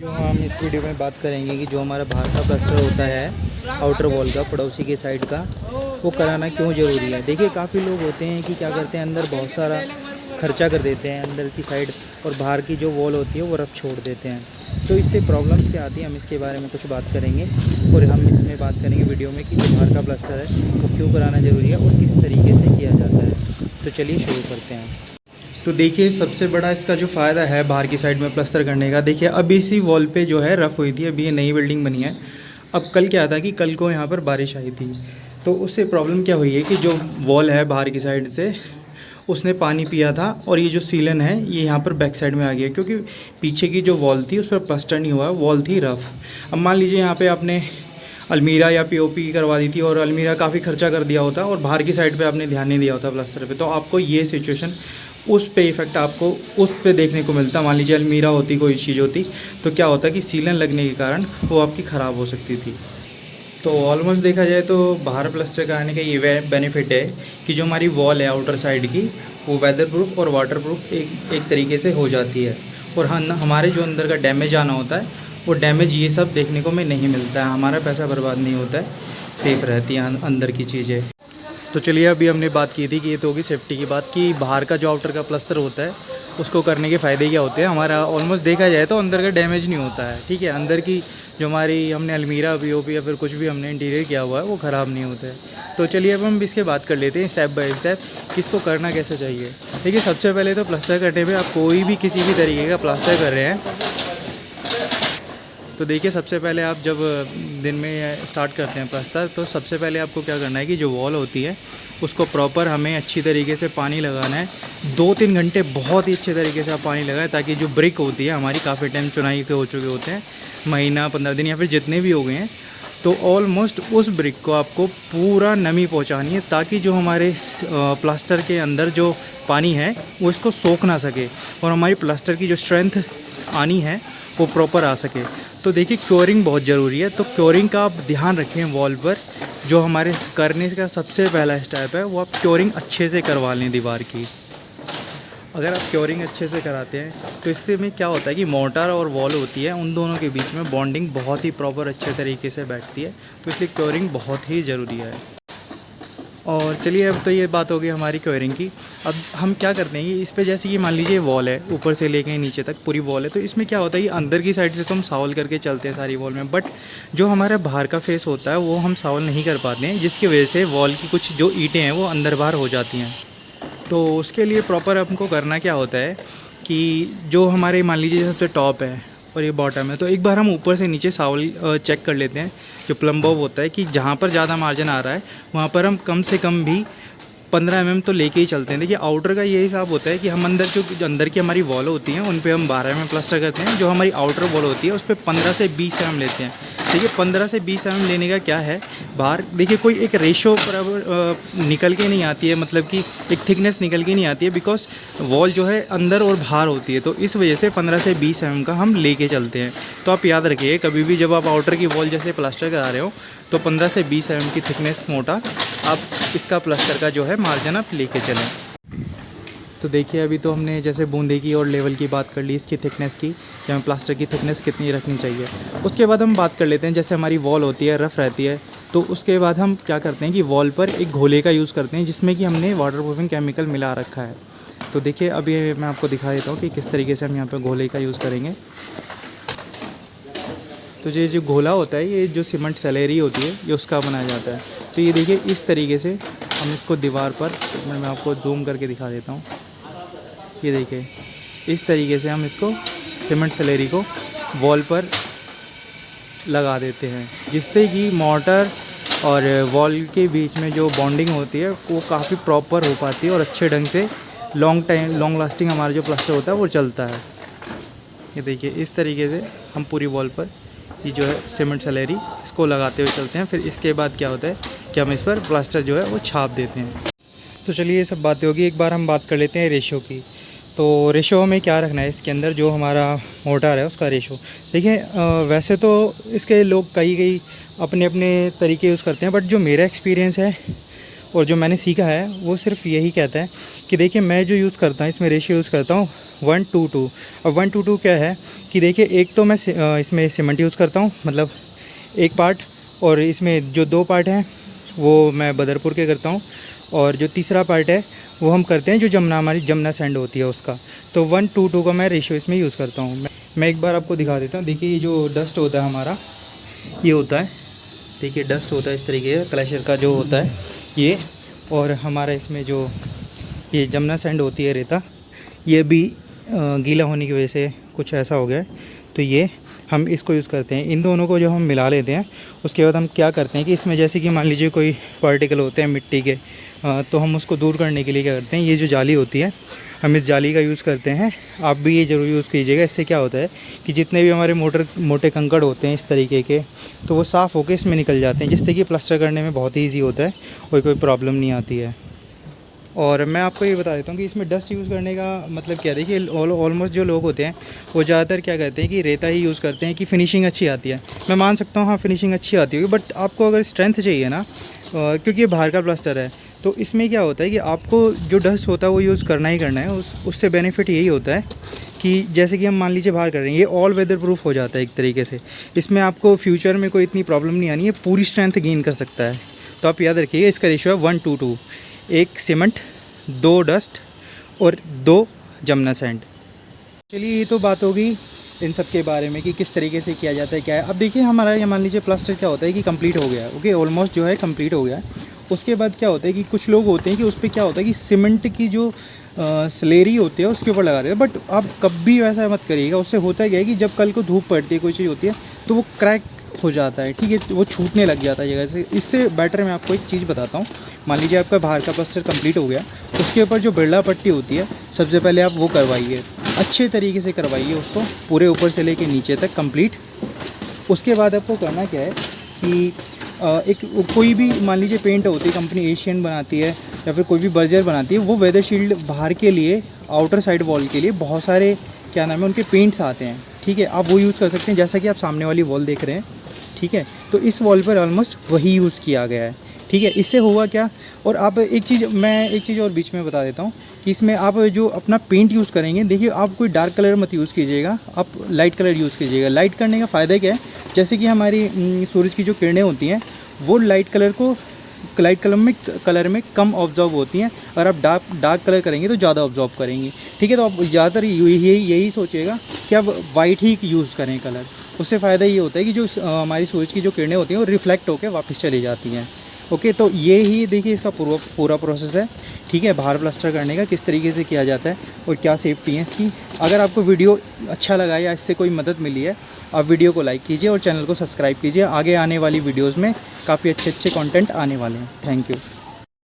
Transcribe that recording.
जो हम इस वीडियो में बात करेंगे कि जो हमारा बाहर का प्लास्टर होता है आउटर वॉल का, पड़ोसी के साइड का, वो कराना क्यों ज़रूरी है। देखिए काफ़ी लोग होते हैं कि क्या करते हैं, अंदर बहुत सारा खर्चा कर देते हैं अंदर की साइड, और बाहर की जो वॉल होती है वो रफ छोड़ देते हैं। तो इससे प्रॉब्लम्स क्या आती है, हम इसके बारे में कुछ बात करेंगे। और हम इसमें बात करेंगे वीडियो में कि जो बाहर का प्लास्टर है वो क्यों कराना ज़रूरी है और किस तरीके से किया जाता है। तो चलिए शुरू करते हैं। तो देखिए सबसे बड़ा इसका जो फ़ायदा है बाहर की साइड में प्लास्टर करने का, देखिए अभी इसी वॉल पे जो है रफ़ हुई थी, अभी ये नई बिल्डिंग बनी है। अब कल क्या था कि कल को यहाँ पर बारिश आई थी, तो उससे प्रॉब्लम क्या हुई है कि जो वॉल है बाहर की साइड से उसने पानी पिया था, और ये जो सीलन है ये यहाँ पर बैक साइड में आ गया, क्योंकि पीछे की जो वॉल थी उस पर प्लास्टर नहीं हुआ, वॉल थी रफ़। अब मान लीजिए यहाँ पे आपने अलमीरा या पीओपी करवा दी थी और अलमीरा काफ़ी खर्चा कर दिया होता और बाहर की साइड पे आपने ध्यान नहीं दिया होता प्लास्टर पे, तो आपको ये सिचुएशन उस पे इफ़ेक्ट आपको उस पे देखने को मिलता। मान लीजिए अलमीरा होती, कोई चीज़ होती, तो क्या होता कि सीलन लगने के कारण वो आपकी ख़राब हो सकती थी। तो ऑलमोस्ट देखा जाए तो बाहर प्लास्टर कराने का ये बेनिफिट है कि जो हमारी वॉल है आउटर साइड की, वो वेदर प्रूफ और वाटर प्रूफ एक तरीके से हो जाती है। और हाँ, हमारे जो अंदर का डैमेज आना होता है वो डैमेज ये सब देखने को में नहीं मिलता है, हमारा पैसा बर्बाद नहीं होता है, सेफ़ रहती हैं अंदर की चीज़ें। तो चलिए अभी हमने बात की थी कि ये तो होगी सेफ्टी की बात, कि बाहर का जो आउटर का प्लास्टर होता है उसको करने के फ़ायदे क्या होते हैं। हमारा ऑलमोस्ट देखा जाए तो अंदर का डैमेज नहीं होता है, ठीक है। अंदर की जो हमारी हमने अलमीरा पीओपी या फिर कुछ भी हमने इंटीरियर किया हुआ है वो ख़राब नहीं होता है। तो चलिए अब हम इसके बात कर लेते हैं स्टेप बाय स्टेप कि इसको करना कैसे चाहिए। देखिए सबसे पहले तो प्लास्टर करने में आप कोई भी किसी भी तरीके का प्लास्टर कर रहे हैं, तो देखिए सबसे पहले आप जब दिन में स्टार्ट करते हैं प्लास्टर, तो सबसे पहले आपको क्या करना है कि जो वॉल होती है उसको प्रॉपर हमें अच्छी तरीके से पानी लगाना है। 2-3 घंटे बहुत ही अच्छे तरीके से आप पानी लगाएं, ताकि जो ब्रिक होती है हमारी काफ़ी टाइम चुनाई के हो चुके होते हैं, महीना 15 दिन या फिर जितने भी हो गए हैं, तो ऑलमोस्ट उस ब्रिक को आपको पूरा नमी पहुंचानी है, ताकि जो हमारे प्लास्टर के अंदर जो पानी है वो इसको सोख ना सके और हमारी प्लास्टर की जो स्ट्रेंथ आनी है वो प्रॉपर आ सके। तो देखिए क्योरिंग बहुत ज़रूरी है, तो क्योरिंग का आप ध्यान रखें वॉल पर। जो हमारे करने का सबसे पहला स्टेप है वो आप क्योरिंग अच्छे से करवा लें दीवार की। अगर आप क्योरिंग अच्छे से कराते हैं तो इससे में क्या होता है कि मोर्टार और वॉल होती है, उन दोनों के बीच में बॉन्डिंग बहुत ही प्रॉपर अच्छे तरीके से बैठती है, तो इसलिए क्योरिंग बहुत ही ज़रूरी है। और चलिए अब तो ये बात होगी हमारी क्योरिंग की। अब हम क्या करते हैं कि इस पे जैसे कि मान लीजिए वॉल है, ऊपर से लेके नीचे तक पूरी वॉल है, तो इसमें क्या होता है कि अंदर की साइड से तो हम सावल करके चलते हैं सारी वॉल में, बट जो हमारा बाहर का फेस होता है वो हम सावल नहीं कर पाते हैं, जिसकी वजह से वॉल की कुछ जो ईंटें हैं वो अंदर बाहर हो जाती हैं। तो उसके लिए प्रॉपर हमको करना क्या होता है कि जो हमारे मान लीजिए सबसे टॉप है और ये बॉटम है, तो एक बार हम ऊपर से नीचे सावल चेक कर लेते हैं। जो प्लम्ब बॉब होता है कि जहाँ पर ज़्यादा मार्जिन आ रहा है वहाँ पर हम कम से कम भी 15 mm तो लेके ही चलते हैं। देखिए आउटर का ये हिसाब होता है कि हम अंदर जो अंदर की हमारी वॉल होती हैं उन पे हम 12 mm प्लास्टर करते हैं, जो हमारी आउटर वॉल होती है उस पर 15 से 20 mm लेते हैं। देखिए 15 से 20 mm लेने का क्या है, बाहर देखिए कोई एक रेशो बराबर निकल के नहीं आती है, मतलब कि एक थिकनेस निकल के नहीं आती है, बिकॉज वॉल जो है अंदर और बाहर होती है, तो इस वजह से 15 से 20 mm का हम लेके चलते हैं। तो आप याद रखिए कभी भी जब आप आउटर की वॉल जैसे प्लास्टर करा रहे हो तो 15 से 20 mm की थिकनेस मोटा आप इसका प्लास्टर का जो है मार्जिन आप लेके चलें। तो देखिए अभी तो हमने जैसे बूंदे की और लेवल की बात कर ली, इसकी थिकनेस की, कि हमें प्लास्टर की थिकनेस कितनी रखनी चाहिए। उसके बाद हम बात कर लेते हैं, जैसे हमारी वॉल होती है रफ़ रहती है, तो उसके बाद हम क्या करते हैं कि वॉल पर एक घोले का यूज़ करते हैं, जिसमें कि हमने वाटर प्रूफिंग केमिकल मिला रखा है। तो देखिए अभी मैं आपको दिखा देता हूँ कि किस तरीके से हम यहाँ पर घोले का यूज़ करेंगे। तो ये जो घोला होता है ये जो सीमेंट स्लरी होती है ये उसका बनाया जाता है। तो ये देखिए इस तरीके से हम इसको दीवार पर, मैं आपको जूम करके दिखा देता हूँ, ये देखिए इस तरीके से हम इसको सीमेंट स्लरी को वॉल पर लगा देते हैं, जिससे कि मोर्टर और वॉल के बीच में जो बॉन्डिंग होती है वो काफ़ी प्रॉपर हो पाती है और अच्छे ढंग से लॉन्ग लास्टिंग हमारा जो प्लास्टर होता है वो चलता है। ये देखिए इस तरीके से हम पूरी वॉल पर ये जो है सीमेंट स्लरी इसको लगाते हुए चलते हैं। फिर इसके बाद क्या होता है कि हम इस पर प्लास्टर जो है वो छाप देते हैं। तो चलिए ये सब बातें होगी, एक बार हम बात कर लेते हैं रेशो की। तो रेशो में क्या रखना है इसके अंदर, जो हमारा मोटर है उसका रेशो। देखिए वैसे तो इसके लोग कई अपने अपने तरीके यूज़ करते हैं, बट जो मेरा एक्सपीरियंस है और जो मैंने सीखा है वो सिर्फ यही कहता है कि देखिए मैं जो यूज़ करता हूँ इसमें रेशियो यूज़ करता हूँ 1:2। अब 1:2 क्या है कि देखिए एक तो मैं इसमें सीमेंट यूज़ करता हूँ, मतलब एक पार्ट, और इसमें जो 2 पार्ट हैं वो मैं बदरपुर के करता हूँ, और जो तीसरा पार्ट है वो हम करते हैं जो हमारी जमुना सैंड होती है उसका। तो 1:2 का मैं रेशियो इसमें यूज़ करता हूँ। मैं एक बार आपको दिखा देता हूँ। देखिए ये जो डस्ट होता है हमारा, ये होता है, देखिए डस्ट होता है इस तरीके का, क्लैशर का जो होता है ये, और हमारा इसमें जो ये जमुना सैंड होती है, रेता, ये भी गीला होने की वजह से कुछ ऐसा हो गया है, तो ये हम इसको यूज़ करते हैं। इन दोनों को जो हम मिला लेते हैं उसके बाद हम क्या करते हैं कि इसमें जैसे कि मान लीजिए कोई पार्टिकल होते हैं मिट्टी के, तो हम उसको दूर करने के लिए क्या करते हैं, ये जो जाली होती है हम इस जाली का यूज़ करते हैं। आप भी ये ज़रूर यूज़ कीजिएगा। इससे क्या होता है कि जितने भी हमारे मोटे कंकड़ होते हैं इस तरीके के, तो वो साफ़ होकर इसमें निकल जाते हैं, जिससे कि प्लास्टर करने में बहुत ही ईजी होता है और कोई प्रॉब्लम नहीं आती है। और मैं आपको ये बता देता हूँ कि इसमें डस्ट यूज़ करने का मतलब क्या है। देखिए ऑलमोस्ट जो लोग होते हैं वो ज़्यादातर क्या कहते हैं कि रेता ही यूज़ करते हैं कि फ़िनिशिंग अच्छी आती है। मैं मान सकता हूँ हाँ फ़िनिशिंग अच्छी आती होगी, बट आपको अगर स्ट्रेंथ चाहिए ना, क्योंकि ये बाहर का प्लास्टर है, तो इसमें क्या होता है कि आपको जो डस्ट होता है वो यूज़ करना ही करना है। उससे बेनिफिट यही होता है कि जैसे कि हम मान लीजिए बाहर कर रहे हैं, ये ऑल वेदर प्रूफ हो जाता है एक तरीके से। इसमें आपको फ्यूचर में कोई इतनी प्रॉब्लम नहीं आनी है, पूरी स्ट्रेंथ गेन कर सकता है। तो आप याद रखिएगा इसका रेशियो है 1:2, एक सीमेंट, 2 डस्ट और 2 जमुना सैंड। चलिए ये तो बात होगी इन सब के बारे में कि किस तरीके से किया जाता है, क्या है। अब देखिए हमारा ये मान लीजिए प्लास्टर क्या होता है कि कंप्लीट हो गया है, ओके, ऑलमोस्ट जो है कंप्लीट हो गया है। उसके बाद क्या होता है कि कुछ लोग होते हैं कि उस पर क्या होता है कि सीमेंट की जो स्लेरी होती है उसके ऊपर लगा देते हैं, बट आप कभी वैसा मत करिएगा। उससे होता क्या है कि जब कल को धूप पड़ती है, कोई चीज़ होती है, तो वो क्रैक हो जाता है, ठीक है, वो छूटने लग जाता है जगह से। इससे बेटर मैं आपको एक चीज़ बताता हूँ। मान लीजिए आपका बाहर का प्लास्टर कंप्लीट हो गया, उसके ऊपर जो बिरला पट्टी होती है सबसे पहले आप वो करवाइए, अच्छे तरीके से करवाइए उसको, पूरे ऊपर से लेके नीचे तक कंप्लीट। उसके बाद आपको करना क्या है कि एक कोई भी मान लीजिए पेंट होती है, कंपनी एशियन बनाती है या फिर कोई भी बर्जर बनाती है, वो वेदर शील्ड बाहर के लिए, आउटर साइड वॉल के लिए बहुत सारे क्या नाम है उनके पेंट्स आते हैं, ठीक है, आप वो यूज़ कर सकते हैं। जैसा कि आप सामने वाली वॉल देख रहे हैं, ठीक है, तो इस वॉल पर ऑलमोस्ट वही यूज़ किया गया है, ठीक है। इससे हुआ क्या, और आप एक चीज़ और बीच में बता देता हूँ कि इसमें आप जो अपना पेंट यूज़ करेंगे, देखिए आप कोई डार्क कलर मत यूज़ कीजिएगा, आप लाइट कलर यूज़ कीजिएगा। लाइट करने का फ़ायदा क्या है, जैसे कि हमारी सूरज की जो किरणें होती हैं वो लाइट कलर में कम ऑब्जॉर्व होती हैं, और आप डार्क कलर करेंगे तो ज़्यादा ऑब्जॉर्व करेंगी, ठीक है। तो आप ज़्यादातर यही सोचिएगा कि आप वाइट ही यूज़ करें कलर। उससे फ़ायदा ये होता है कि जो हमारी सूरज की जो किरणें होती हैं वो रिफ्लेक्ट होकर वापस चली जाती हैं, ओके। तो ये ही देखिए इसका पूरा प्रोसेस है, ठीक है, बाहर प्लास्टर करने का किस तरीके से किया जाता है और क्या सेफ्टी है इसकी। अगर आपको वीडियो अच्छा लगा या इससे कोई मदद मिली है, आप वीडियो को लाइक कीजिए और चैनल को सब्सक्राइब कीजिए। आगे आने वाली वीडियोज़ में काफ़ी अच्छे कंटेंट आने वाले हैं। Thank you.